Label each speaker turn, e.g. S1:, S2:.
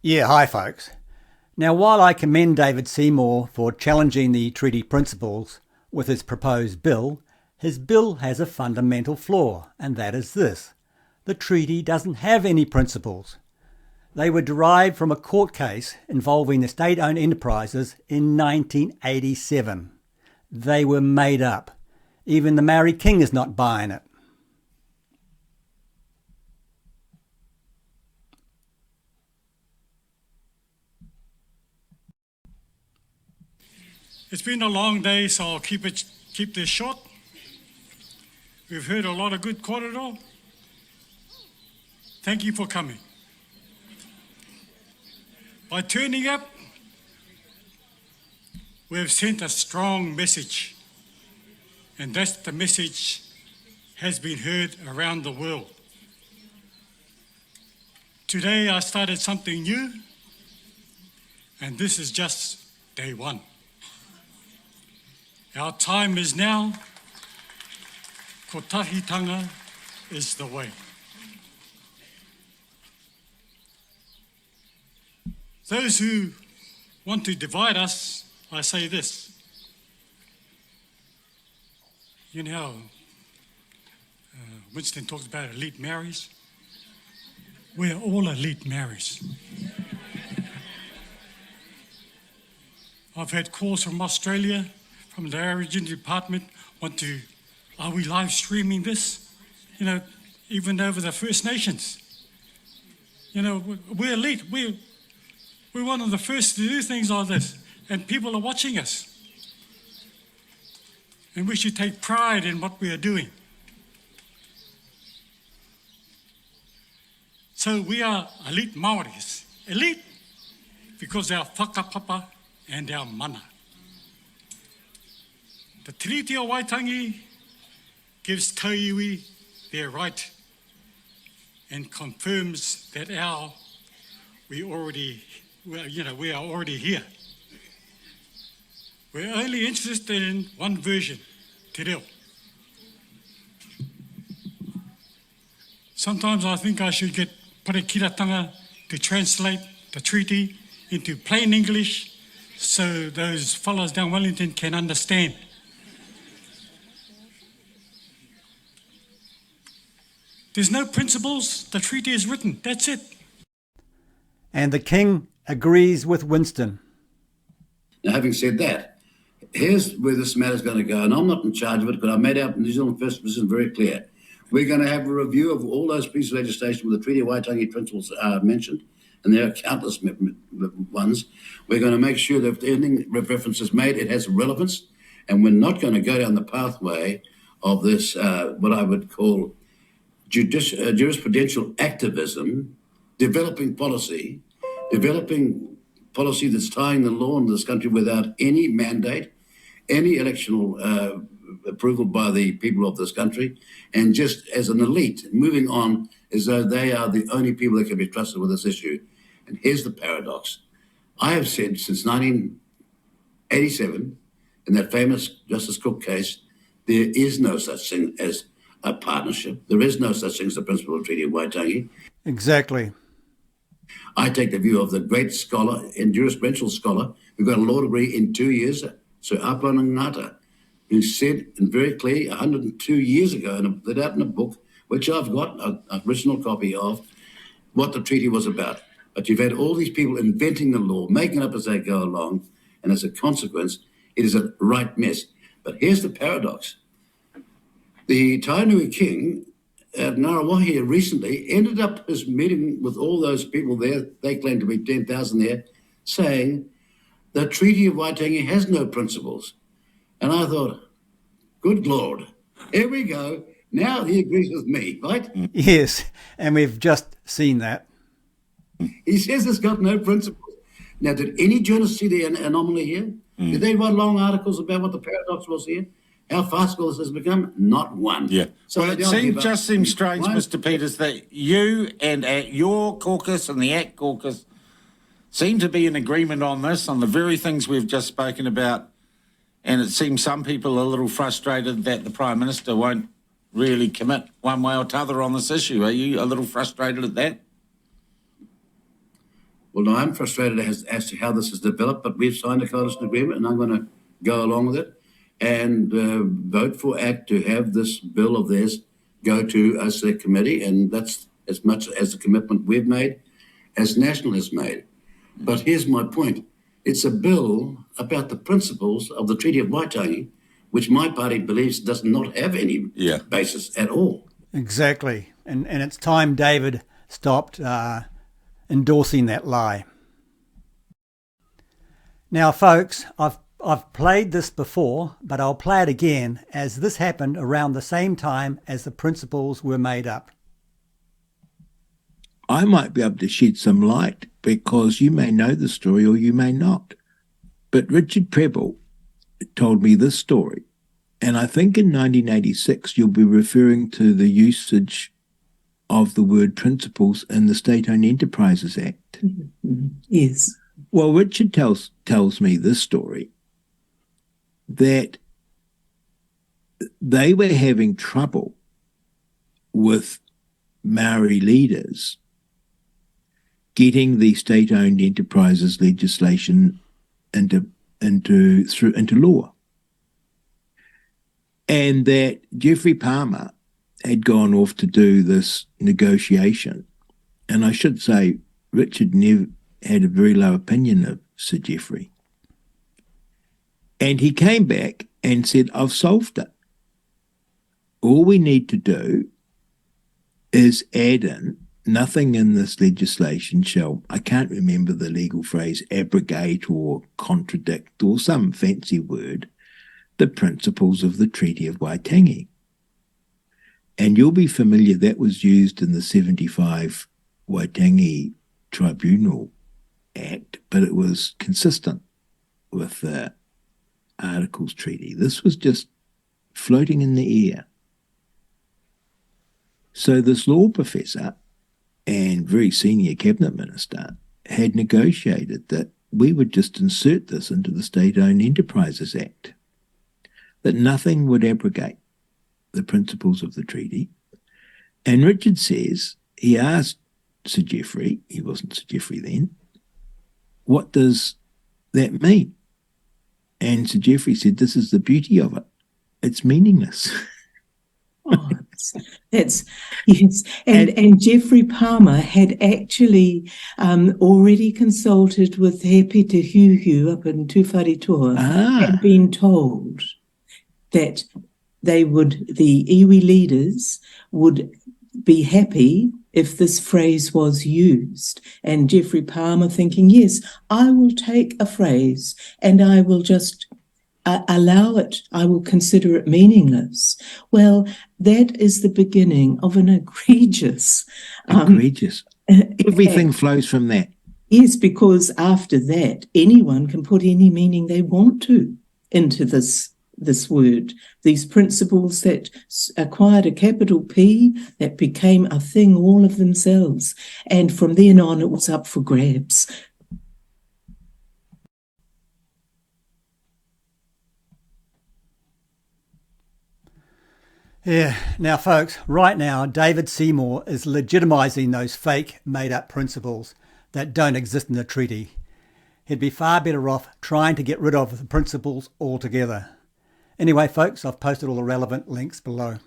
S1: Yeah, hi folks. Now, while I commend David Seymour for challenging the treaty principles with his proposed bill, his bill has a fundamental flaw, and that is this. The treaty doesn't have any principles. They were derived from a court case involving the state-owned enterprises in 1987. They were made up. Even the Maori King is not buying it.
S2: It's been a long day, so I'll keep this short. We've heard a lot of good kōrero. Thank you for coming. By turning up, we have sent a strong message, and that the message has been heard around the world. Today I started something new, and this is just day one. Our time is now. Kotahitanga is the way. Those who want to divide us, I say this. You know how Winston talks about elite Marys? We're all elite Marys. I've had calls from Australia, from the Origin Department, are we live streaming this? You know, even over the First Nations. You know, we're elite. We're one of the first to do things like this, and people are watching us. And we should take pride in what we are doing. So we are elite Maoris. Elite because our whakapapa and our mana. The Treaty of Waitangi gives Tauiwi their right and confirms that we are already here. We're only interested in one version, te reo. Sometimes I think I should get Parekiratanga to translate the treaty into plain English so those fellows down Wellington can understand. There's no principles, the treaty is written, that's it.
S1: And the King agrees with Winston.
S3: Now, having said that, here's where this matter's going to go, and I'm not in charge of it, but I made our New Zealand First position very clear. We're going to have a review of all those pieces of legislation where the Treaty of Waitangi principles are mentioned, and there are countless ones. We're going to make sure that if anything reference is made, it has relevance, and we're not going to go down the pathway of this, what I would call jurisprudential activism, developing policy that's tying the law in this country without any mandate, any electoral approval by the people of this country, and just as an elite, moving on as though they are the only people that can be trusted with this issue. And here's the paradox. I have said since 1987, in that famous Justice Cook case, there is no such thing as a partnership. There is no such thing as the principle of the Treaty of Waitangi.
S1: Exactly.
S3: I take the view of the great scholar and jurisprudential scholar who got a law degree in 2 years, Sir Apana Ngata, who said, and very clearly 102 years ago, and put out in a book, which I've got an original copy of, what the treaty was about. But you've had all these people inventing the law, making it up as they go along, and as a consequence, it is a right mess. But here's the paradox. The Tainui King at Ngarawahia recently ended up his meeting with all those people there, they claim to be 10,000 there, saying the Treaty of Waitangi has no principles. And I thought, good Lord, here we go. Now he agrees with me, right?
S1: Yes, and we've just seen that.
S3: He says it's got no principles. Now, did any journalist see the anomaly here? Did they write long articles about what the paradox was here? How farcical this has become? Not one.
S4: Yeah.
S3: So
S4: well, it just seems strange, Mr. Peters, that you and your caucus and the ACT caucus seem to be in agreement on this, on the very things we've just spoken about, and it seems some people are a little frustrated that the Prime Minister won't really commit one way or t'other on this issue. Are you a little frustrated at that?
S3: Well, no, I'm frustrated as to how this has developed, but we've signed a coalition agreement, and I'm going to go along with it and vote for ACT to have this bill of theirs go to us, their committee, and that's as much as the commitment we've made, as National has made. But here's my point. It's a bill about the principles of the Treaty of Waitangi, which my party believes does not have any basis at all.
S1: Exactly. And it's time David stopped endorsing that lie. Now, folks, I've played this before, but I'll play it again, as this happened around the same time as the principles were made up.
S5: I might be able to shed some light, because you may know the story or you may not. But Richard Prebble told me this story, and I think in 1986 you'll be referring to the usage of the word principles in the State-Owned Enterprises Act.
S6: Mm-hmm. Yes.
S5: Well, Richard tells me this story, that they were having trouble with Maori leaders getting the state-owned enterprises legislation into law, and that Geoffrey Palmer had gone off to do this negotiation. And I should say, Richard never had a very low opinion of Sir Geoffrey. And he came back and said, I've solved it. All we need to do is add in, nothing in this legislation shall, I can't remember the legal phrase, abrogate or contradict or some fancy word, the principles of the Treaty of Waitangi. And you'll be familiar, that was used in the 75 Waitangi Tribunal Act, but it was consistent with the Articles Treaty. This was just floating in the air. So this law professor and very senior cabinet minister had negotiated that we would just insert this into the State-Owned Enterprises Act, that nothing would abrogate the principles of the treaty. And Richard says, he asked Sir Geoffrey, he wasn't Sir Geoffrey then, what does that mean? And Sir Geoffrey said, this is the beauty of it. It's meaningless.
S6: Oh, that's yes. And Geoffrey Palmer had actually already consulted with He Pete Hiuhiu up in Tuwharetoa, and been told that the iwi leaders would be happy if this phrase was used. And Geoffrey Palmer thinking, yes, I will take a phrase and I will just allow it, I will consider it meaningless. Well, that is the beginning of an egregious.
S5: Everything flows from that.
S6: Yes, because after that, anyone can put any meaning they want to into this word. These principles that acquired a capital P, that became a thing all of themselves. And from then on, it was up for grabs.
S1: Yeah, now folks, right now David Seymour is legitimising those fake made-up principles that don't exist in the treaty. He'd be far better off trying to get rid of the principles altogether. Anyway folks, I've posted all the relevant links below.